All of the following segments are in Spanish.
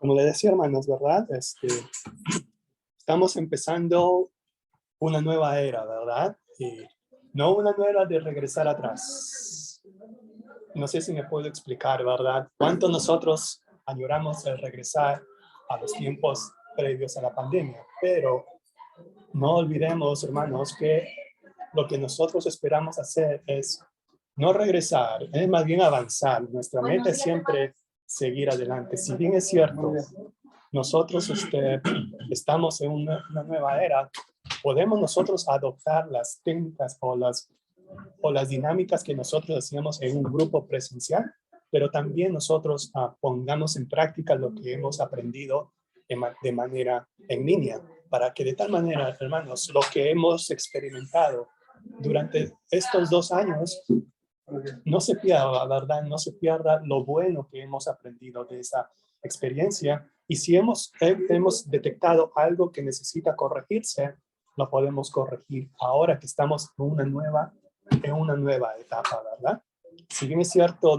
Como le decía, hermanos, ¿verdad? Estamos empezando una nueva era, ¿verdad? Y no una nueva era de regresar atrás. No sé si me puedo explicar, ¿verdad? Cuánto nosotros añoramos el regresar a los tiempos previos a la pandemia, pero no olvidemos, hermanos, que lo que nosotros esperamos hacer es no regresar, es más bien avanzar. Nuestra meta es siempre seguir adelante. Si bien es cierto, nosotros estamos en una nueva era, podemos nosotros adoptar las técnicas o las dinámicas que nosotros hacíamos en un grupo presencial, pero también nosotros pongamos en práctica lo que hemos aprendido de manera en línea, para que de tal manera, hermanos, lo que hemos experimentado durante estos 2 años no se pierda, ¿verdad? No se pierda lo bueno que hemos aprendido de esa experiencia. Y si hemos detectado algo que necesita corregirse, lo podemos corregir ahora que estamos en una nueva etapa, ¿verdad? Si bien es cierto,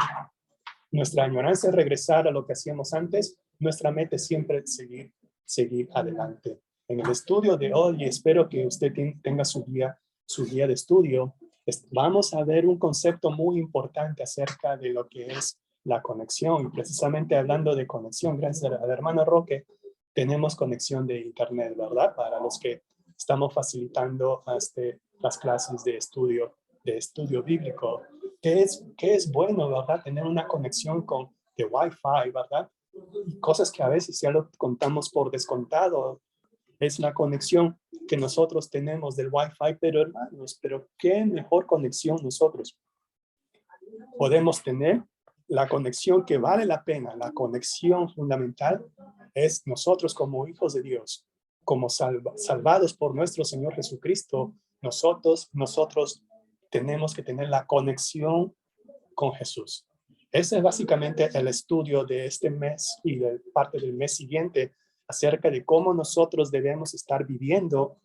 nuestra añoranza es regresar a lo que hacíamos antes, nuestra meta es siempre seguir adelante. En el estudio de hoy, espero que usted tenga su guía de estudio. Vamos a ver un concepto muy importante acerca de lo que es la conexión. Y precisamente hablando de conexión, gracias al hermano Roque, tenemos conexión de internet, ¿verdad? Para los que estamos facilitando las clases de estudio bíblico. ¿Qué es bueno, verdad? Tener una conexión de Wi-Fi, ¿verdad? Y cosas que a veces ya lo contamos por descontado. Es la conexión que nosotros tenemos del Wi-Fi, pero hermanos, pero qué mejor conexión nosotros podemos tener. La conexión que vale la pena, la conexión fundamental, es nosotros como hijos de Dios, como salvados por nuestro Señor Jesucristo. Nosotros tenemos que tener la conexión con Jesús. Ese es básicamente el estudio de este mes y de parte del mes siguiente acerca de cómo nosotros debemos estar viviendo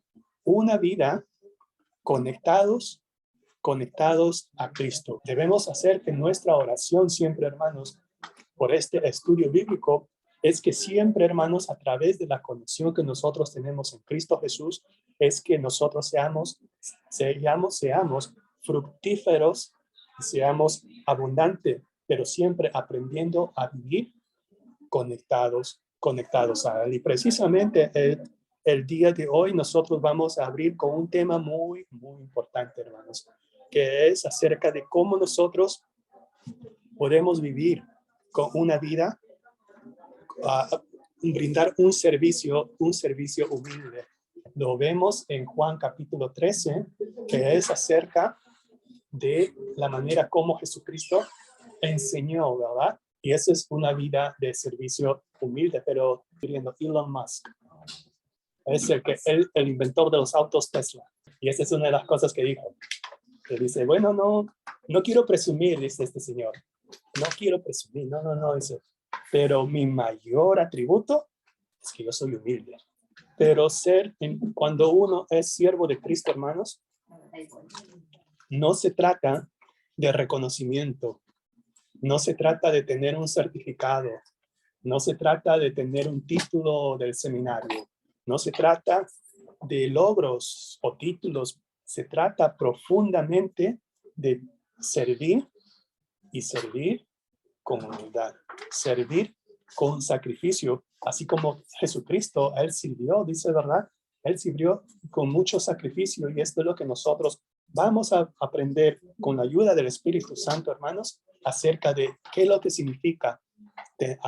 una vida conectados a Cristo. Debemos hacer que nuestra oración siempre, hermanos, por este estudio bíblico, es que siempre, hermanos, a través de la conexión que nosotros tenemos en Cristo Jesús, es que nosotros seamos fructíferos, seamos abundantes, pero siempre aprendiendo a vivir conectados a Él. Y precisamente el día de hoy nosotros vamos a abrir con un tema muy, muy importante, hermanos, que es acerca de cómo nosotros podemos vivir con una vida, brindar un servicio humilde. Lo vemos en Juan capítulo 13, que es acerca de la manera como Jesucristo enseñó, ¿verdad? Y esa es una vida de servicio humilde, pero queriendo Elon Musk. Es el inventor de los autos Tesla. Y esa es una de las cosas que dijo. Que dice, bueno, no quiero presumir, dice este señor. No quiero presumir, no, dice. Pero mi mayor atributo es que yo soy humilde. Pero cuando uno es siervo de Cristo, hermanos, no se trata de reconocimiento, no se trata de tener un certificado, no se trata de tener un título del seminario, no se trata de logros o títulos, se trata profundamente de servir y servir con humildad, servir con sacrificio, así como Jesucristo, Él sirvió, dice, ¿verdad? Él sirvió con mucho sacrificio y esto es lo que nosotros vamos a aprender con la ayuda del Espíritu Santo, hermanos, acerca de qué es lo que significa de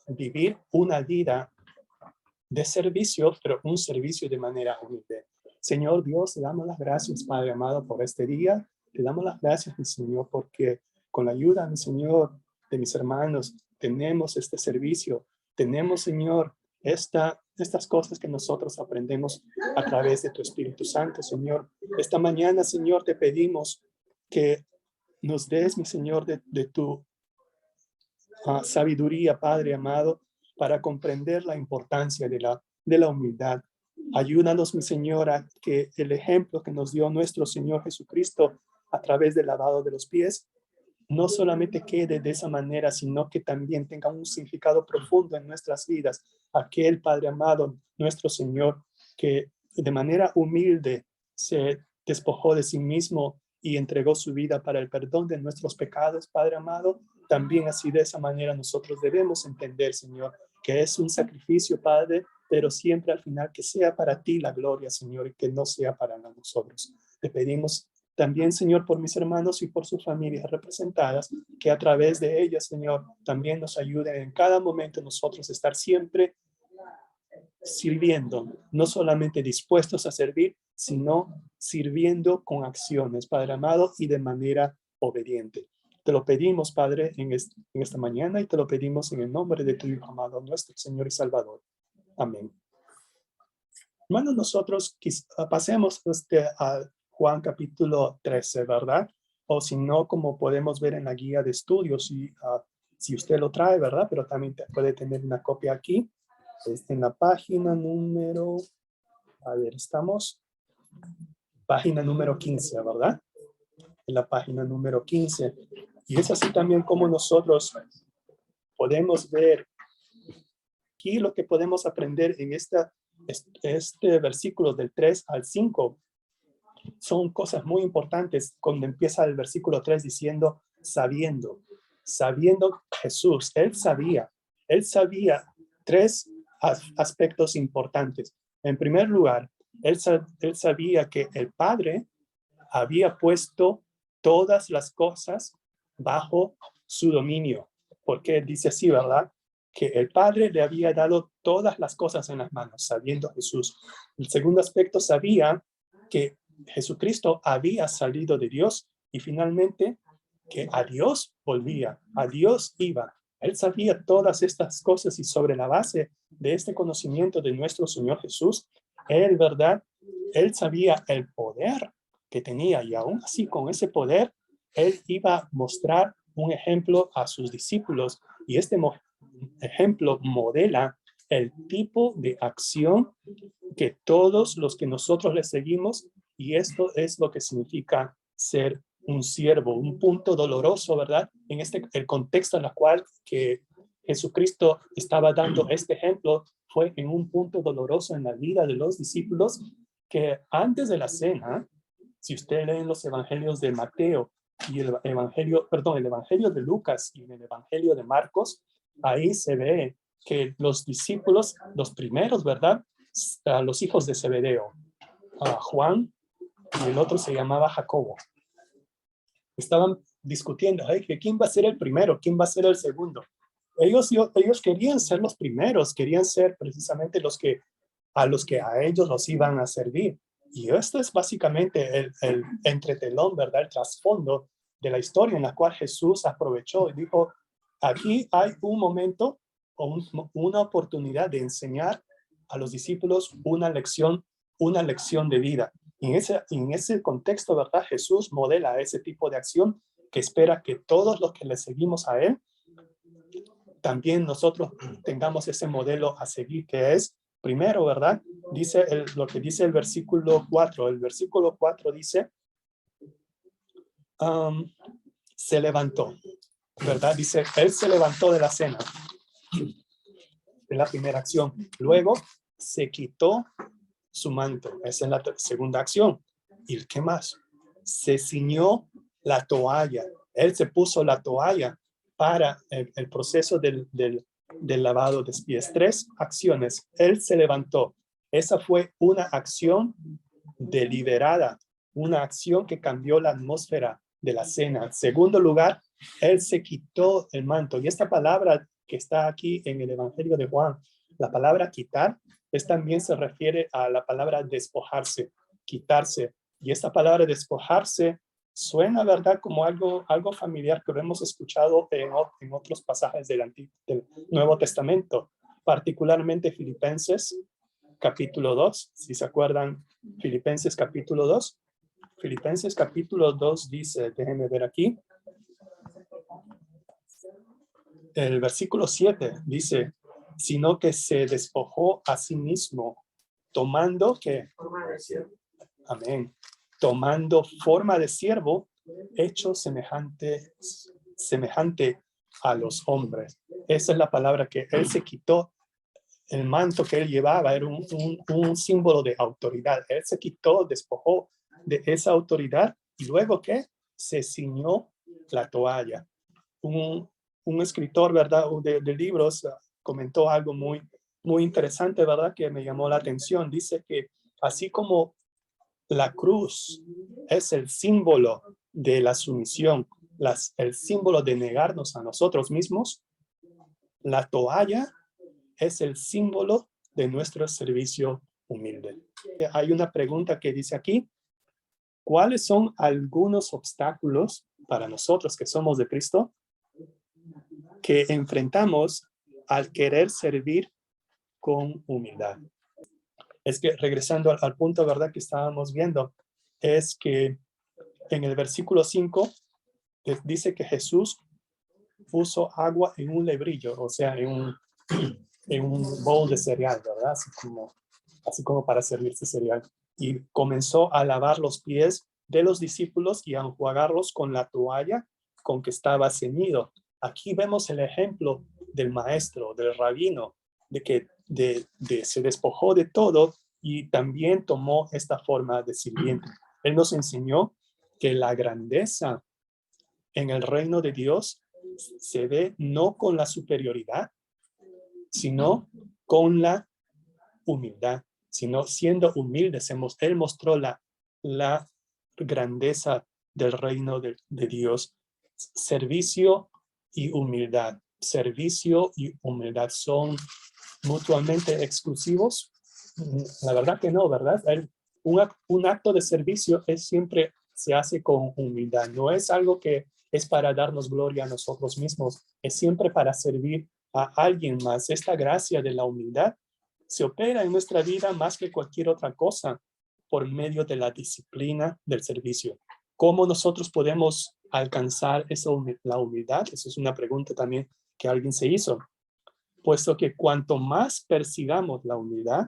vivir una vida de servicio, pero un servicio de manera humilde. Señor Dios, te damos las gracias, Padre amado, por este día. Te damos las gracias, mi Señor, porque con la ayuda, mi Señor, de mis hermanos, tenemos este servicio. Tenemos, Señor, estas cosas que nosotros aprendemos a través de tu Espíritu Santo, Señor. Esta mañana, Señor, te pedimos que nos des, mi Señor, de tu sabiduría, Padre amado, para comprender la importancia de la humildad. Ayúdanos, mi Señor, a que el ejemplo que nos dio nuestro Señor Jesucristo a través del lavado de los pies no solamente quede de esa manera, sino que también tenga un significado profundo en nuestras vidas. Aquel Padre amado, nuestro Señor, que de manera humilde se despojó de sí mismo y entregó su vida para el perdón de nuestros pecados, Padre amado, también así de esa manera nosotros debemos entender, Señor, que es un sacrificio, Padre, pero siempre al final que sea para ti la gloria, Señor, y que no sea para nosotros. Te pedimos también, Señor, por mis hermanos y por sus familias representadas, que a través de ellas, Señor, también nos ayuden en cada momento nosotros estar siempre sirviendo, no solamente dispuestos a servir, sino sirviendo con acciones, Padre amado, y de manera obediente. Te lo pedimos, Padre, en esta mañana y te lo pedimos en el nombre de tu Hijo amado, nuestro Señor y Salvador. Amén. Hermanos, nosotros pasemos a Juan capítulo 13, ¿verdad? O si no, como podemos ver en la guía de estudios, si usted lo trae, ¿verdad? Pero también puede tener una copia aquí. En la página número, a ver, estamos, página número 15, ¿verdad? En la página número 15. Y es así también como nosotros podemos ver aquí lo que podemos aprender en este versículo del 3 al 5. Son cosas muy importantes cuando empieza el versículo 3 diciendo, sabiendo Jesús, él sabía tres aspectos importantes. En primer lugar, él sabía que el Padre había puesto todas las cosas bajo su dominio, porque él dice así, ¿verdad? Que el Padre le había dado todas las cosas en las manos, sabiendo Jesús. El segundo aspecto, sabía que Jesucristo había salido de Dios y finalmente que a Dios volvía, a Dios iba. Él sabía todas estas cosas y sobre la base de este conocimiento de nuestro Señor Jesús, ¿verdad? Él sabía el poder que tenía y aún así con ese poder, él iba a mostrar un ejemplo a sus discípulos y este ejemplo modela el tipo de acción que todos los que nosotros le seguimos, y esto es lo que significa ser un siervo, un punto doloroso, ¿verdad? En el contexto en el cual que Jesucristo estaba dando este ejemplo fue en un punto doloroso en la vida de los discípulos que antes de la cena, si usted lee los evangelios de Mateo y el evangelio de Lucas y el evangelio de Marcos, ahí se ve que los discípulos, los primeros, ¿verdad? Los hijos de Zebedeo, Juan y el otro se llamaba Jacobo. Estaban discutiendo, ¿quién va a ser el primero? ¿Quién va a ser el segundo? Ellos querían ser los primeros, querían ser precisamente a los que a ellos los iban a servir. Y esto es básicamente el entretelón, ¿verdad? El trasfondo de la historia en la cual Jesús aprovechó y dijo, aquí hay un momento o una oportunidad de enseñar a los discípulos una lección de vida. Y en ese contexto, ¿verdad? Jesús modela ese tipo de acción que espera que todos los que le seguimos a él, también nosotros tengamos ese modelo a seguir, que es, primero, ¿verdad? Dice lo que dice el versículo 4. El versículo 4 dice, se levantó, ¿verdad? Dice, él se levantó de la cena. Es la primera acción. Luego, se quitó su manto. Esa es la segunda acción. ¿Y qué más? Se ciñó la toalla. Él se puso la toalla para el proceso del lavado de pies. Tres acciones. Él se levantó. Esa fue una acción deliberada, una acción que cambió la atmósfera de la cena. En segundo lugar, él se quitó el manto. Y esta palabra que está aquí en el Evangelio de Juan, la palabra quitar, también se refiere a la palabra despojarse, quitarse. Y esta palabra despojarse suena, ¿verdad?, como algo familiar que lo hemos escuchado en otros pasajes del Nuevo Testamento, particularmente Filipenses capítulo 2, si se acuerdan, Filipenses capítulo 2. Filipenses capítulo 2 dice, déjenme ver aquí, el versículo 7 dice, sino que se despojó a sí mismo, tomando que, amén, tomando forma de siervo, hecho semejante semejante a los hombres. Esa es la palabra, que él se quitó. El manto que él llevaba era un símbolo de autoridad. Él se quitó, despojó de esa autoridad y luego que se ciñó la toalla. Un escritor, ¿verdad?, de libros comentó algo muy interesante, ¿verdad?, que me llamó la atención. Dice que así como la cruz es el símbolo de la sumisión, el símbolo de negarnos a nosotros mismos, la toalla es el símbolo de nuestro servicio humilde. Hay una pregunta que dice aquí: ¿cuáles son algunos obstáculos para nosotros que somos de Cristo que enfrentamos al querer servir con humildad? Es que, regresando al punto, ¿verdad?, que estábamos viendo, es que en el versículo 5 dice que Jesús puso agua en un lebrillo, o sea, en un bowl de cereal, ¿verdad? Así como para servirse cereal. Y comenzó a lavar los pies de los discípulos y a enjuagarlos con la toalla con que estaba ceñido. Aquí vemos el ejemplo del maestro, del rabino, de que se despojó de todo y también tomó esta forma de sirviente. Él nos enseñó que la grandeza en el reino de Dios se ve no con la superioridad, sino con la humildad, sino siendo humildes. Él mostró la grandeza del reino de Dios. Servicio y humildad. Servicio y humildad son mutuamente exclusivos. La verdad que no, ¿verdad? Un acto de servicio siempre se hace con humildad. No es algo que es para darnos gloria a nosotros mismos. Es siempre para servir a alguien más. Esta gracia de la humildad se opera en nuestra vida más que cualquier otra cosa por medio de la disciplina del servicio. ¿Cómo nosotros podemos alcanzar la humildad? Esa es una pregunta también que alguien se hizo. Puesto que cuanto más persigamos la humildad,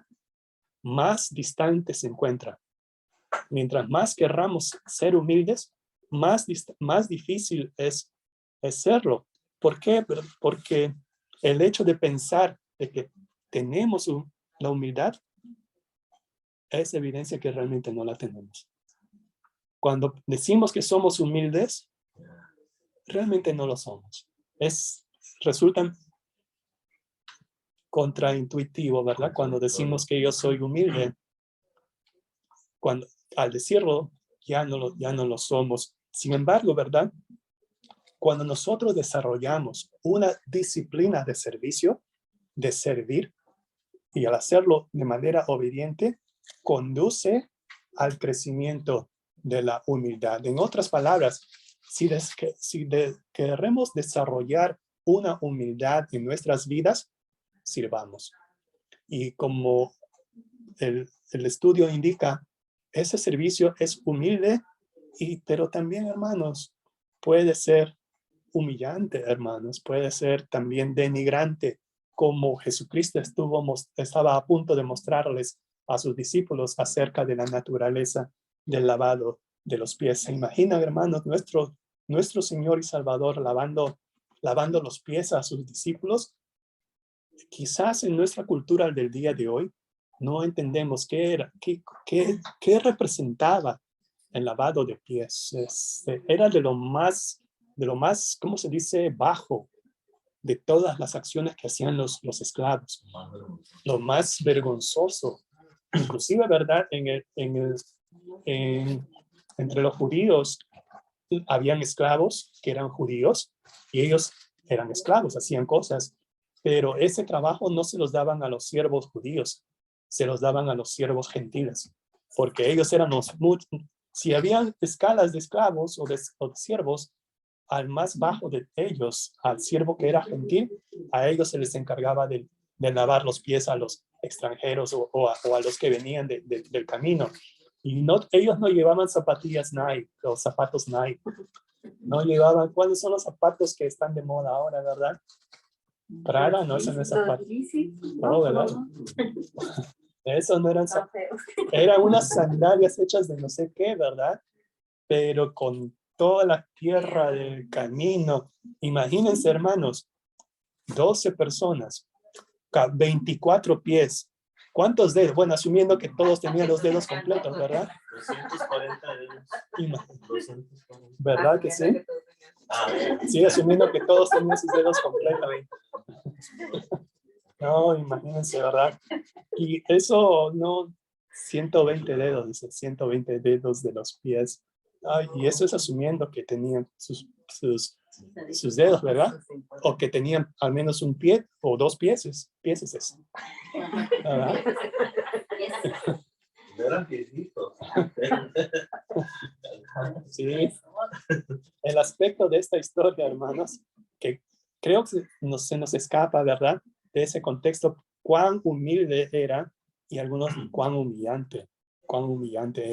más distante se encuentra. Mientras más querramos ser humildes, más difícil es serlo. ¿Por qué? Porque el hecho de pensar de que tenemos la humildad es evidencia que realmente no la tenemos. Cuando decimos que somos humildes, realmente no lo somos. Resulta contraintuitivo, ¿verdad? Cuando decimos que yo soy humilde, al decirlo ya no lo somos. Sin embargo, ¿verdad?, cuando nosotros desarrollamos una disciplina de servicio, de servir, y al hacerlo de manera obediente, conduce al crecimiento de la humildad. En otras palabras, si queremos desarrollar una humildad en nuestras vidas, sirvamos. Y como el estudio indica, ese servicio es humilde, pero también, hermanos, puede ser humillante, hermanos, puede ser también denigrante, como Jesucristo estaba a punto de mostrarles a sus discípulos acerca de la naturaleza del lavado de los pies. ¿Se imaginan, hermanos, nuestro Señor y Salvador lavando los pies a sus discípulos? Quizás en nuestra cultura del día de hoy no entendemos qué representaba el lavado de pies. Era de lo más, ¿cómo se dice?, bajo de todas las acciones que hacían los esclavos. Lo más vergonzoso. Inclusive, ¿verdad?, entre los judíos habían esclavos que eran judíos y ellos eran esclavos, hacían cosas, pero ese trabajo no se los daban a los siervos judíos, se los daban a los siervos gentiles, porque ellos eran si habían escalas de esclavos o de siervos, al más bajo de ellos, al siervo que era gentil, a ellos se les encargaba de lavar los pies a los extranjeros o a los que venían del camino. Y ellos no llevaban zapatillas Nike, los zapatos Nike. No llevaban, ¿cuáles son los zapatos que están de moda ahora, verdad? Prada, no, eso no es zapato. No, ¿verdad? Eso no eran zapatos. Eran unas sandalias hechas de no sé qué, ¿verdad? Pero con toda la tierra del camino. Imagínense, hermanos, 12 personas, 24 pies. ¿Cuántos dedos? Bueno, asumiendo que todos tenían los dedos completos, ¿verdad? 240 dedos. 240. ¿Verdad que sí? Sí, asumiendo que todos tenían sus dedos completos. No, imagínense, ¿verdad? Y eso no, 120 dedos, dice, 120 dedos de los pies. Ay, y eso es asumiendo que tenían sus dedos, ¿verdad? O que tenían al menos un pie o dos pies, ¿verdad? No eran piecitos. Sí. El aspecto de esta historia, hermanos, que creo que se nos escapa, ¿verdad? De ese contexto, cuán humilde era y algunos cuán humillante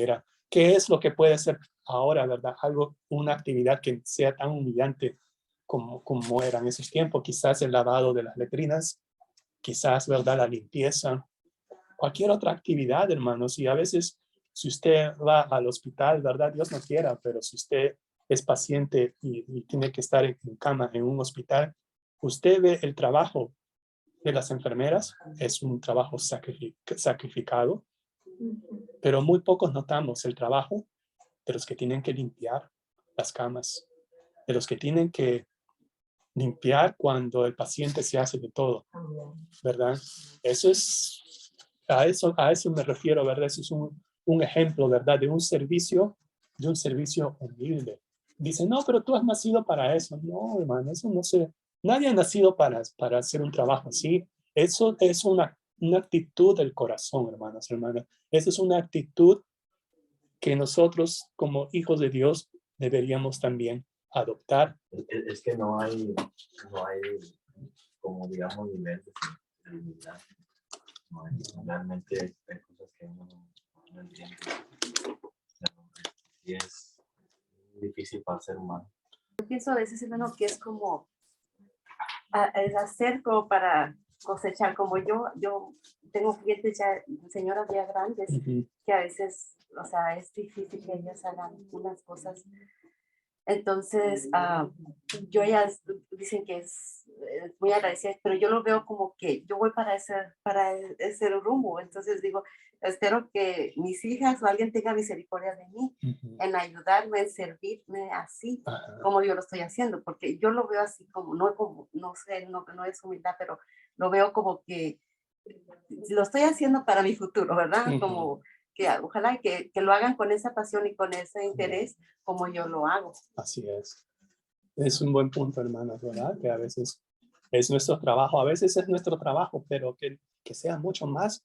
era. ¿Qué es lo que puede ser ahora, verdad? Una actividad que sea tan humillante como era en esos tiempos. Quizás el lavado de las letrinas, quizás, ¿verdad? La limpieza, cualquier otra actividad, hermanos. Y a veces, si usted va al hospital, ¿verdad? Dios no quiera, pero si usted es paciente y tiene que estar en cama en un hospital, usted ve el trabajo de las enfermeras, es un trabajo sacrificado, pero muy pocos notamos el trabajo de los que tienen que limpiar las camas, de los que tienen que limpiar cuando el paciente se hace de todo, ¿verdad? Eso es, a eso me refiero, ¿verdad? Eso es un ejemplo, ¿verdad? De un servicio humilde. Dice, no, pero tú has nacido para eso. No, hermano, eso no sé. Nadie ha nacido para hacer un trabajo así. Eso es una actitud del corazón, hermanos, hermanas. Esa es una actitud que nosotros, como hijos de Dios, deberíamos también adoptar. Es que no hay como digamos niveles de humildad. No hay, realmente hay cosas que uno no entiende. Y es difícil para el ser humano. Yo pienso a veces, hermano, que es como es hacer como para cosechar, como yo tengo clientes ya, señoras ya grandes, que a veces, o sea, es difícil que ellas hagan unas cosas. Entonces, yo ellas dicen que es muy agradecida, pero yo lo veo como que yo voy para ese rumbo. Entonces digo, espero que mis hijas o alguien tenga misericordia de mí en ayudarme, en servirme así como yo lo estoy haciendo, porque yo lo veo así como, no sé, no es humildad, pero lo veo como que lo estoy haciendo para mi futuro, ¿verdad? Como que ojalá que lo hagan con esa pasión y con ese interés como yo lo hago. Así es. Es un buen punto, hermanos, ¿verdad? Que a veces es nuestro trabajo, pero que sea mucho más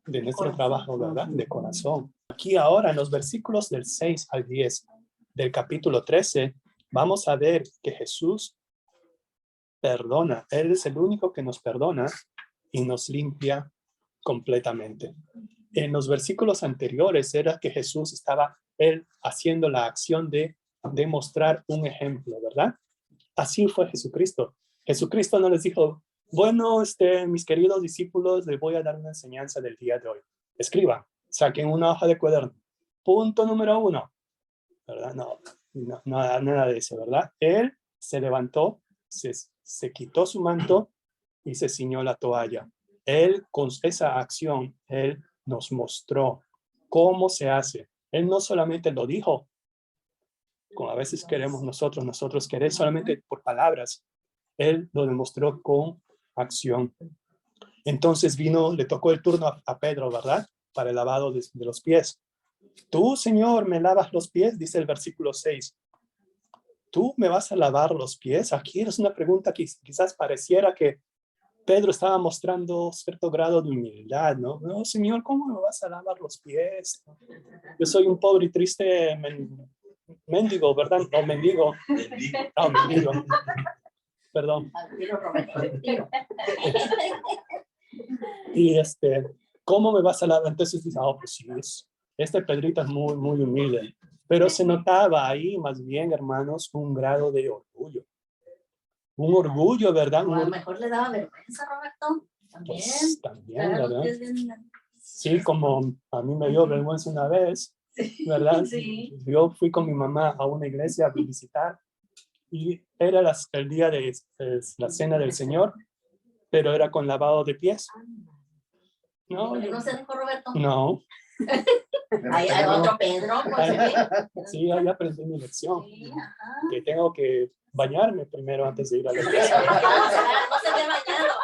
de nuestro trabajo, ¿verdad? De corazón. Aquí ahora en los versículos del 6 al 10 del capítulo 13, vamos a ver que Jesús perdona. Él es el único que nos perdona y nos limpia completamente. En los versículos anteriores era que Jesús estaba, él haciendo la acción de demostrar un ejemplo, ¿verdad? Así fue Jesucristo. Jesucristo no les dijo, bueno, mis queridos discípulos, les voy a dar una enseñanza del día de hoy. Escriban, saquen una hoja de cuaderno. Punto número 1, ¿verdad? No, nada de eso, ¿verdad? Él se levantó, se quitó su manto y se ciñó la toalla. Él, con esa acción, él nos mostró cómo se hace. Él no solamente lo dijo, como a veces queremos nosotros querer solamente por palabras. Él lo demostró con acción. Entonces le tocó el turno a Pedro, ¿verdad? Para el lavado de los pies. Tú, Señor, me lavas los pies, dice el versículo 6. ¿Tú me vas a lavar los pies? Aquí es una pregunta que quizás pareciera que Pedro estaba mostrando cierto grado de humildad, ¿no? No, Señor, ¿cómo me vas a lavar los pies? Yo soy un pobre y triste mendigo, ¿verdad? No, mendigo. No, mendigo. Perdón. Y ¿cómo me vas a lavar? Entonces dice, pues sí, este Pedrito es muy, muy humilde. Pero se notaba ahí, más bien, hermanos, un grado de orgullo. Un orgullo, ¿verdad? A lo mejor le daba vergüenza, Roberto. También. Pues, también, ¿verdad? Sí, como a mí me dio vergüenza una vez, ¿verdad? Sí. Yo fui con mi mamá a una iglesia a visitar y era el día de la cena del Señor, pero era con lavado de pies. No, ¿No se dejó Roberto? no. Hay otro Pedro, pues sí. Sí, ahí aprendí mi lección. Sí, ajá. Que tengo que bañarme primero antes de ir a la iglesia. No se ve bañado.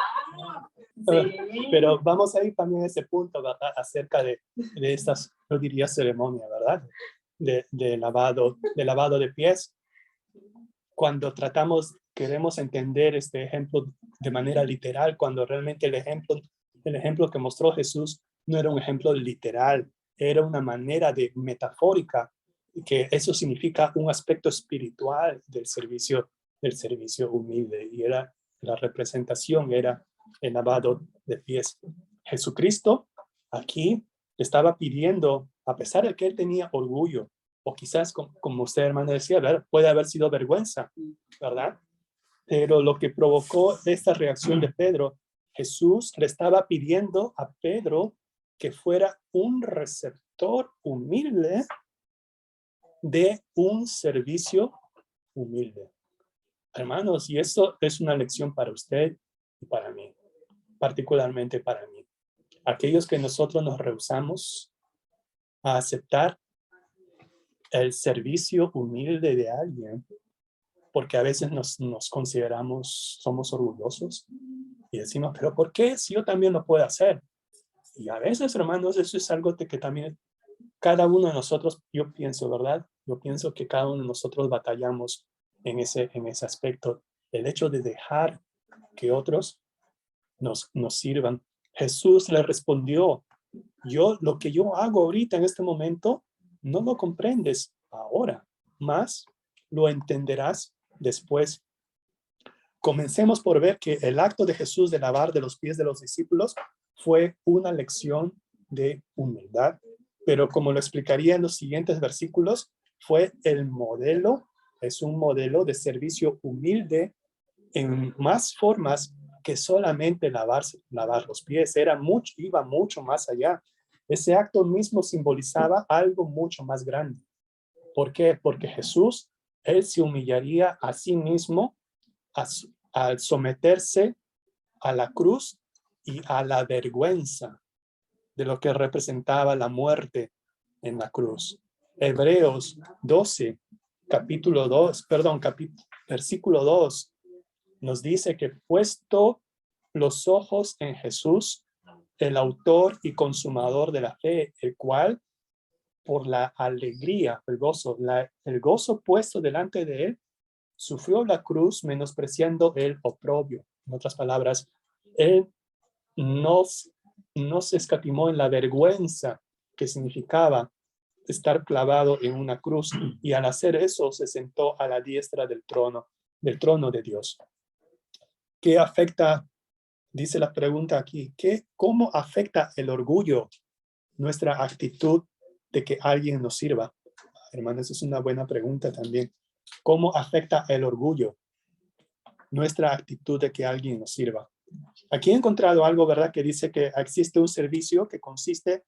Sí. Pero vamos a ir también a ese punto, ¿verdad? Acerca de estas, yo diría, ceremonia, ¿verdad? De lavado de pies. Cuando queremos entender este ejemplo de manera literal, cuando realmente el ejemplo que mostró Jesús no era un ejemplo literal, era una manera metafórica, que eso significa un aspecto espiritual del servicio humilde, y era la representación, era el lavado de pies. Jesucristo aquí estaba pidiendo, a pesar de que él tenía orgullo, o quizás, como usted, hermano, decía, puede haber sido vergüenza, ¿verdad? Pero lo que provocó esta reacción de Pedro, Jesús le estaba pidiendo a Pedro que fuera un receptor humilde de un servicio humilde. Hermanos, y eso es una lección para usted y para mí, particularmente para mí. Aquellos que nosotros nos rehusamos a aceptar el servicio humilde de alguien, porque a veces nos consideramos, somos orgullosos y decimos, pero ¿por qué si yo también lo puedo hacer? Y a veces, hermanos, eso es algo que también cada uno de nosotros, yo pienso, ¿verdad? Yo pienso que cada uno de nosotros batallamos en ese aspecto. El hecho de dejar que otros nos sirvan. Jesús le respondió, lo que yo hago ahorita en este momento, no lo comprendes ahora, más lo entenderás después. Comencemos por ver que el acto de Jesús de lavar de los pies de los discípulos fue una lección de humildad, pero como lo explicaría en los siguientes versículos, fue es un modelo de servicio humilde en más formas que solamente lavar los pies. Iba mucho más allá. Ese acto mismo simbolizaba algo mucho más grande. ¿Por qué? Porque Jesús, él se humillaría a sí mismo al someterse a la cruz y a la vergüenza de lo que representaba la muerte en la cruz. Hebreos 12, versículo 2, nos dice que puesto los ojos en Jesús, el autor y consumador de la fe, el cual por la alegría, el gozo puesto delante de él, sufrió la cruz menospreciando el oprobio. En otras palabras, él no se escatimó en la vergüenza que significaba estar clavado en una cruz, y al hacer eso se sentó a la diestra del trono de Dios. ¿Qué afecta? Dice la pregunta aquí, ¿cómo afecta el orgullo nuestra actitud de que alguien nos sirva? Hermanos, es una buena pregunta también. ¿Cómo afecta el orgullo nuestra actitud de que alguien nos sirva? Aquí he encontrado algo, ¿verdad? Que dice que existe un servicio que consiste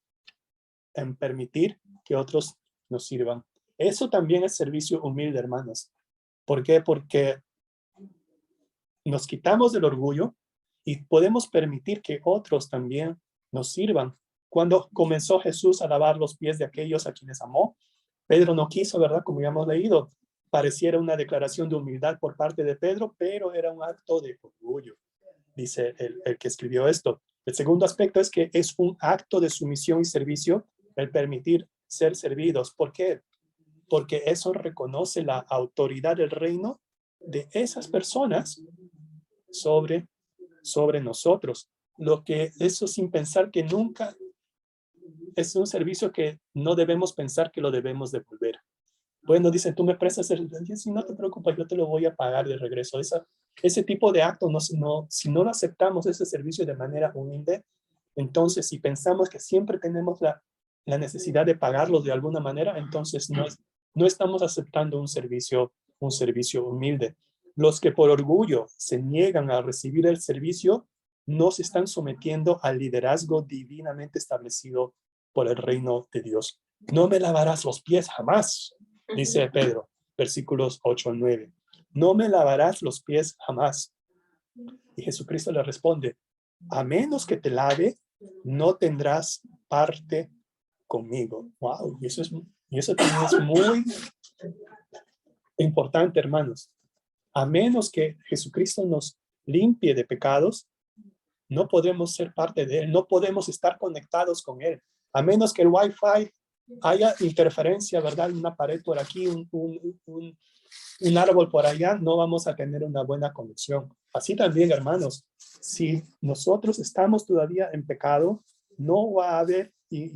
en permitir que otros nos sirvan. Eso también es servicio humilde, hermanos. ¿Por qué? Porque nos quitamos del orgullo y podemos permitir que otros también nos sirvan. Cuando comenzó Jesús a lavar los pies de aquellos a quienes amó, Pedro no quiso, ¿verdad? Como ya hemos leído, pareciera una declaración de humildad por parte de Pedro, pero era un acto de orgullo, dice el que escribió esto. El segundo aspecto es que es un acto de sumisión y servicio el permitir ser servidos. ¿Por qué? Porque eso reconoce la autoridad del reino de esas personas sobre nosotros. Eso sin pensar que nunca es un servicio que no debemos pensar que lo debemos devolver. Bueno, dicen, tú me prestas el servicio, si no te preocupes, yo te lo voy a pagar de regreso. Ese tipo de acto, si no lo aceptamos, ese servicio de manera humilde, entonces si pensamos que siempre tenemos la necesidad de pagarlos de alguna manera, entonces no estamos aceptando un servicio humilde. Los que por orgullo se niegan a recibir el servicio no se están sometiendo al liderazgo divinamente establecido por el reino de Dios. No me lavarás los pies jamás, dice Pedro, versículos 8 al 9. No me lavarás los pies jamás. Y Jesucristo le responde, a menos que te lave, no tendrás parte conmigo. Wow, y eso también es muy importante, hermanos. A menos que Jesucristo nos limpie de pecados, no podemos ser parte de Él, no podemos estar conectados con Él. A menos que el Wi-Fi haya interferencia, ¿verdad? Una pared por aquí, un árbol por allá, no vamos a tener una buena conexión. Así también, hermanos, si nosotros estamos todavía en pecado, no va a haber, y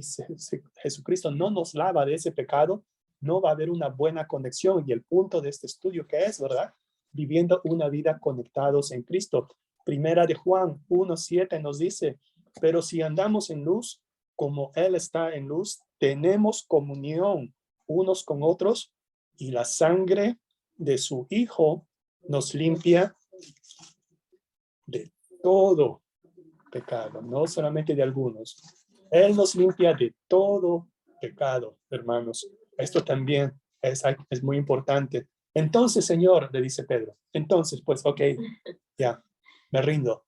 Jesucristo no nos lava de ese pecado, no va a haber una buena conexión. Y el punto de este estudio, ¿qué es, verdad? Viviendo una vida conectados en Cristo. Primera de Juan 1:7 nos dice, pero si andamos en luz, como Él está en luz, tenemos comunión unos con otros, y la sangre de su Hijo nos limpia de todo pecado, no solamente de algunos. Él nos limpia de todo pecado, hermanos. Esto también es muy importante. Entonces, Señor, le dice Pedro, entonces, pues, ok, ya, me rindo.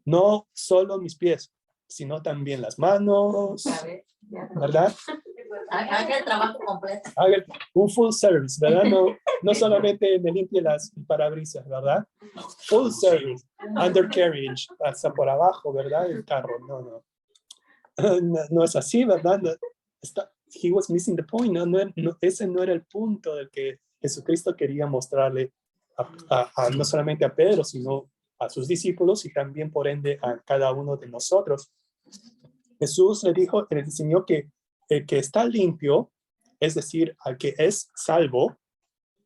No solo mis pies, sino también las manos, ¿verdad? Haga el trabajo completo. Haga un full service, ¿verdad? No solamente me limpie las parabrisas, ¿verdad? Full service, undercarriage, hasta por abajo, ¿verdad? El carro, no. No es así, ¿verdad? He was missing the point. Ese no era el punto del que Jesucristo quería mostrarle no solamente a Pedro, sino a sus discípulos y también, por ende, a cada uno de nosotros. Jesús le enseñó que el que está limpio, es decir, al que es salvo,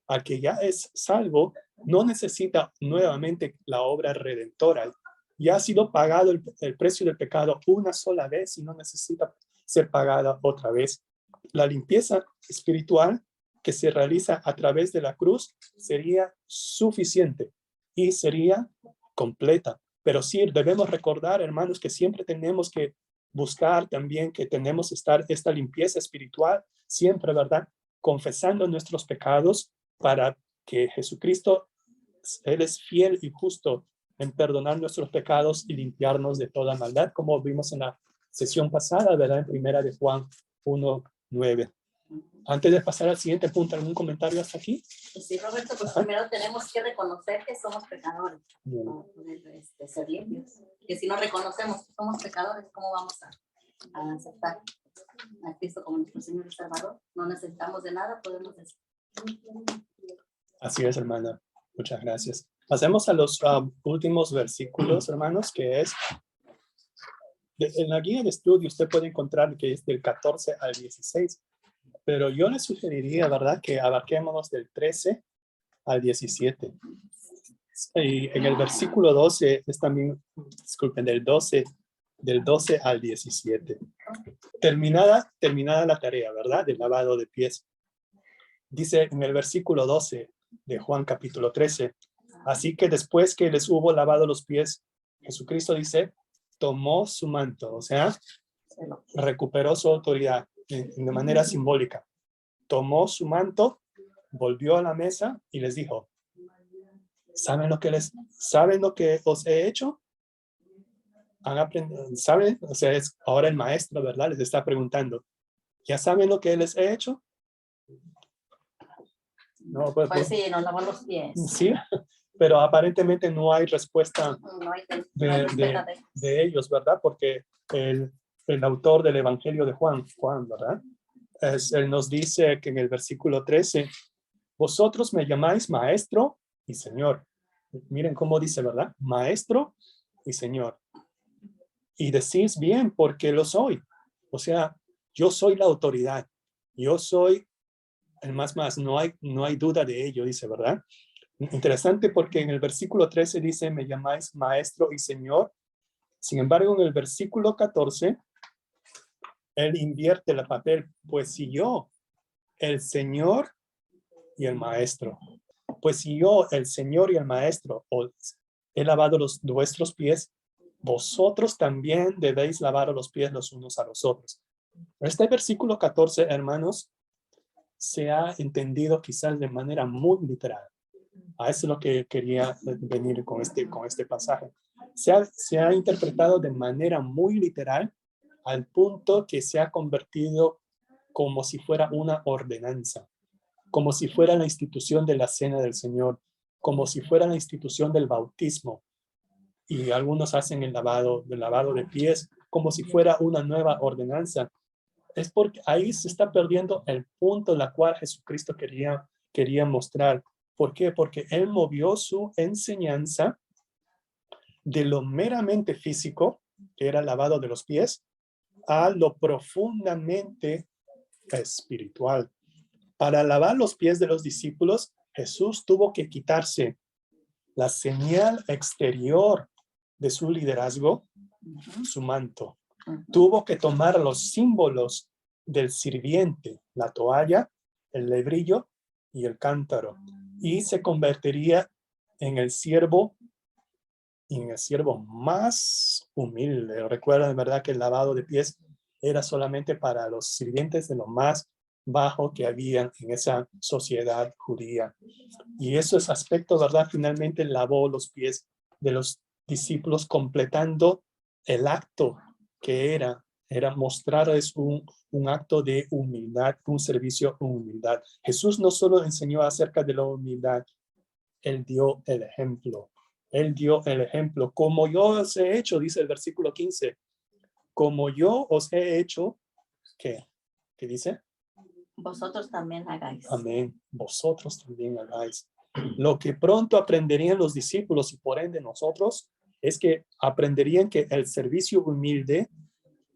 al que ya es salvo, no necesita nuevamente la obra redentora. Ya ha sido pagado el precio del pecado una sola vez y no necesita ser pagada otra vez. La limpieza espiritual que se realiza a través de la cruz sería suficiente y sería completa. Pero sí debemos recordar, hermanos, que siempre tenemos que buscar también que tenemos que estar esta limpieza espiritual siempre, ¿verdad? Confesando nuestros pecados para que Jesucristo, Él es fiel y justo en perdonar nuestros pecados y limpiarnos de toda maldad, como vimos en la sesión pasada, ¿verdad? En primera de Juan 1:9. Antes de pasar al siguiente punto, ¿algún comentario hasta aquí? Sí, Roberto, pues primero tenemos que reconocer que somos pecadores, para poder ser limpios. Que si no reconocemos que somos pecadores, ¿cómo vamos a aceptar a Cristo como nuestro Señor y Salvador? No necesitamos de nada, podemos decir. Así es, hermana. Muchas gracias. Pasemos a los últimos versículos, hermanos, que es en la guía de estudio usted puede encontrar que es del 14 al 16. Pero yo le sugeriría, ¿verdad?, que abarquemos del 13 al 17. Y en el versículo 12 es también, disculpen, del 12 al 17. Terminada la tarea, ¿verdad?, del lavado de pies. Dice en el versículo 12 de Juan capítulo 13, así que después que les hubo lavado los pies, Jesucristo dice, tomó su manto, o sea, recuperó su autoridad de manera simbólica. Tomó su manto, volvió a la mesa y les dijo, ¿saben lo que os he hecho? ¿Han aprendido? ¿Saben? O sea, es ahora el maestro, ¿verdad? Les está preguntando, ¿ya saben lo que les he hecho? No, pues sí, nos lavó los pies. Sí, pero aparentemente no hay respuesta de ellos, ¿verdad? Porque el autor del Evangelio de Juan, ¿verdad? Él nos dice que en el versículo 13, vosotros me llamáis maestro y señor. Miren cómo dice, ¿verdad? Maestro y señor. Y decís bien porque lo soy. O sea, yo soy la autoridad. Yo soy el más, no hay duda de ello, dice, ¿verdad? Interesante porque en el versículo 13 dice, me llamáis maestro y señor. Sin embargo, en el versículo 14, él invierte el papel, pues si yo, el Señor y el Maestro, pues si yo, el Señor y el Maestro, os he lavado vuestros pies, vosotros también debéis lavar los pies los unos a los otros. Este versículo 14, hermanos, se ha entendido quizás de manera muy literal. A eso es lo que quería venir con este pasaje. Se ha interpretado de manera muy literal al punto que se ha convertido como si fuera una ordenanza, como si fuera la institución de la cena del Señor, como si fuera la institución del bautismo. Y algunos hacen el lavado de pies como si fuera una nueva ordenanza. Es porque ahí se está perdiendo el punto en la cual Jesucristo quería mostrar. ¿Por qué? Porque Él movió su enseñanza de lo meramente físico, que era el lavado de los pies, a lo profundamente espiritual. Para lavar los pies de los discípulos, Jesús tuvo que quitarse la señal exterior de su liderazgo, su manto. Tuvo que tomar los símbolos del sirviente, la toalla, el lebrillo y el cántaro, y se convertiría en el siervo más humilde. Recuerden, ¿verdad?, que el lavado de pies era solamente para los sirvientes de lo más bajo que había en esa sociedad judía. Y esos aspectos, ¿verdad?, finalmente lavó los pies de los discípulos, completando el acto que era mostrarles un acto de humildad, un servicio con humildad. Jesús no solo enseñó acerca de la humildad, Él dio el ejemplo. Él dio el ejemplo. Como yo os he hecho, dice el versículo 15, como yo os he hecho, ¿qué? ¿Qué dice? Vosotros también hagáis. Amén. Vosotros también hagáis. Lo que pronto aprenderían los discípulos y por ende nosotros es que aprenderían que el servicio humilde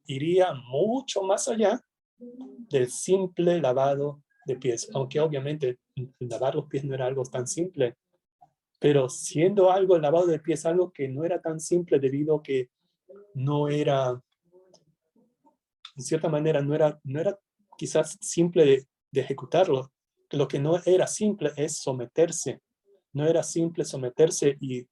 iría mucho más allá del simple lavado de pies. Aunque obviamente lavar los pies no era algo tan simple, pero siendo algo el lavado de pies algo que no era tan simple debido a que no era, en cierta manera, no era quizás simple de ejecutarlo. Lo que no era simple es someterse. No era simple someterse y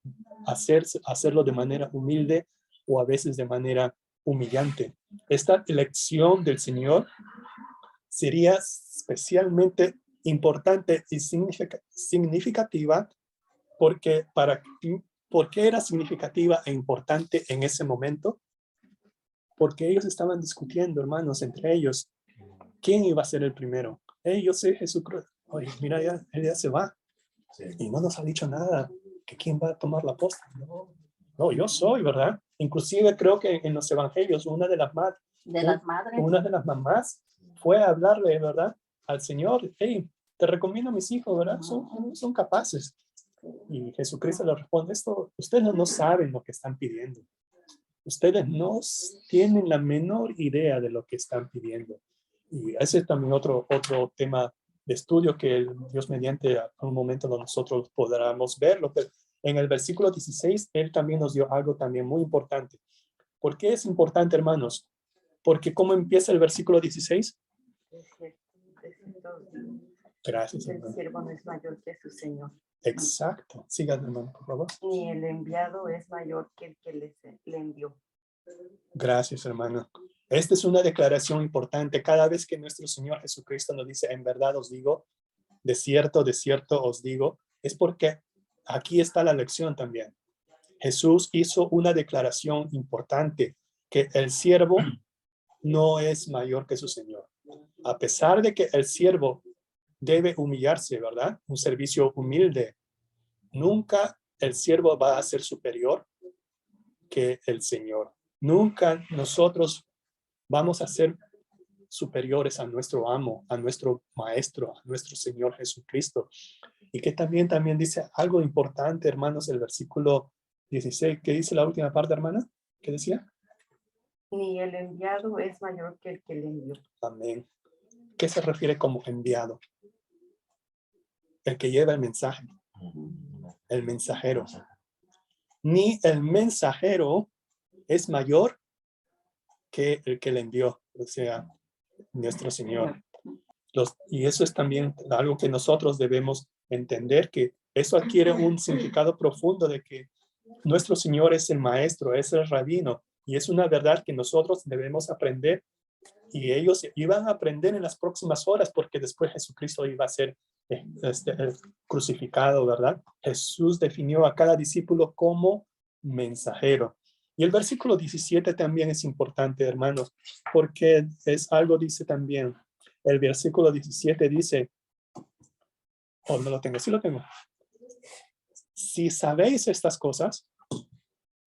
hacerlo de manera humilde o a veces de manera humillante. Esta elección del Señor sería especialmente importante y significativa ¿por qué era significativa e importante en ese momento? Porque ellos estaban discutiendo, hermanos, entre ellos, ¿quién iba a ser el primero? Yo sé Jesucristo. Oye, mira, él ya se va. Sí. Y no nos ha dicho nada. ¿Que quién va a tomar la posta? No, yo soy, ¿verdad? Inclusive creo que en los evangelios una de las mamás fue a hablarle, ¿verdad?, al Señor. Hey, te recomiendo a mis hijos, ¿verdad? Son capaces. Y Jesucristo le responde, ustedes no saben lo que están pidiendo. Ustedes no tienen la menor idea de lo que están pidiendo. Y ese es también otro tema de estudio que Dios mediante a un momento nosotros podamos verlo. Pero en el versículo 16, Él también nos dio algo también muy importante. ¿Por qué es importante, hermanos? Porque ¿cómo empieza el versículo 16? Gracias, hermano. El siervo no es mayor que su Señor. Exacto. Sigan, hermano, por favor. Ni el enviado es mayor que el que le envió. Gracias, hermano. Esta es una declaración importante. Cada vez que nuestro Señor Jesucristo nos dice, en verdad os digo, de cierto os digo, es porque aquí está la lección también. Jesús hizo una declaración importante, que el siervo no es mayor que su Señor. A pesar de que el siervo debe humillarse, ¿verdad? Un servicio humilde. Nunca el siervo va a ser superior que el Señor. Nunca nosotros vamos a ser superiores a nuestro amo, a nuestro maestro, a nuestro Señor Jesucristo. Y que también dice algo importante, hermanos, el versículo 16. ¿Qué dice la última parte, hermana? ¿Qué decía? Ni el enviado es mayor que el que le envió. Amén. ¿Qué se refiere como enviado? El que lleva el mensaje. El mensajero. Ni el mensajero es mayor que el que le envió, o sea, nuestro Señor. Y eso es también algo que nosotros debemos entender, que eso adquiere un significado profundo de que nuestro Señor es el maestro, es el rabino, y es una verdad que nosotros debemos aprender Y ellos iban a aprender en las próximas horas porque después Jesucristo iba a ser crucificado, ¿verdad? Jesús definió a cada discípulo como mensajero. Y el versículo 17 también es importante, hermanos, porque es algo, dice también, el versículo 17 dice, oh, no lo tengo, sí lo tengo. Si sabéis estas cosas,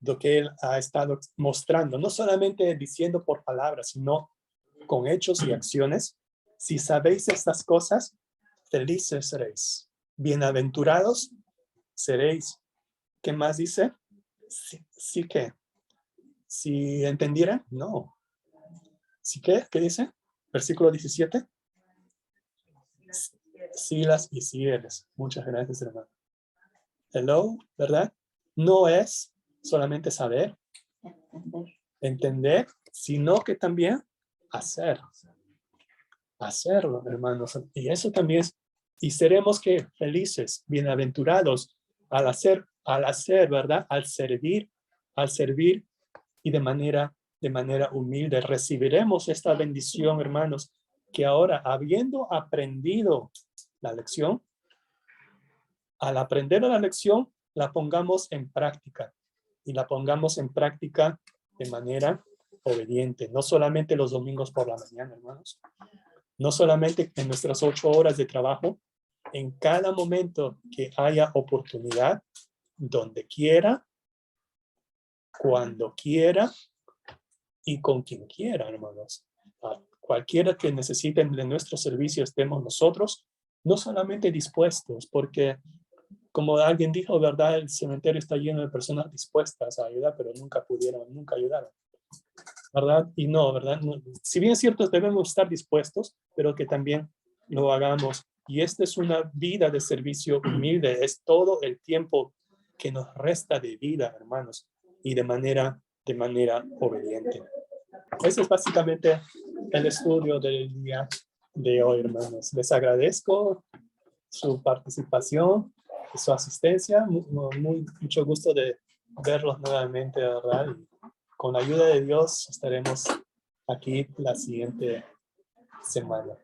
lo que él ha estado mostrando, no solamente diciendo por palabras, sino con hechos y acciones, si sabéis estas cosas, felices seréis, bienaventurados seréis. ¿Qué más dice? Sí que. Si entendieran, no. ¿Sí que? ¿Qué dice? Versículo 17. Silas y Cieles. Muchas gracias, hermano. Hello, ¿verdad? No es solamente saber, entender, sino que también hacer. Hacerlo, hermanos. Y eso también es, y seremos que felices, bienaventurados al hacer, ¿verdad? Al servir y de manera humilde recibiremos esta bendición, hermanos, que ahora, habiendo aprendido la lección, al aprender la lección, la pongamos en práctica, y la pongamos en práctica de manera obediente, no solamente los domingos por la mañana, hermanos, no solamente en nuestras 8 horas de trabajo, en cada momento que haya oportunidad, donde quiera, cuando quiera y con quien quiera, hermanos. A cualquiera que necesite de nuestro servicio estemos nosotros, no solamente dispuestos, porque como alguien dijo, ¿verdad? El cementerio está lleno de personas dispuestas a ayudar, pero nunca ayudaron, ¿verdad? Y no, ¿verdad? No, si bien es cierto, debemos estar dispuestos, pero que también lo hagamos. Y esta es una vida de servicio humilde, es todo el tiempo que nos resta de vida, hermanos, y de manera obediente. Ese es básicamente el estudio del día de hoy, hermanos. Les agradezco su participación, su asistencia. Mucho gusto de verlos nuevamente, ¿verdad? Y con la ayuda de Dios estaremos aquí la siguiente semana.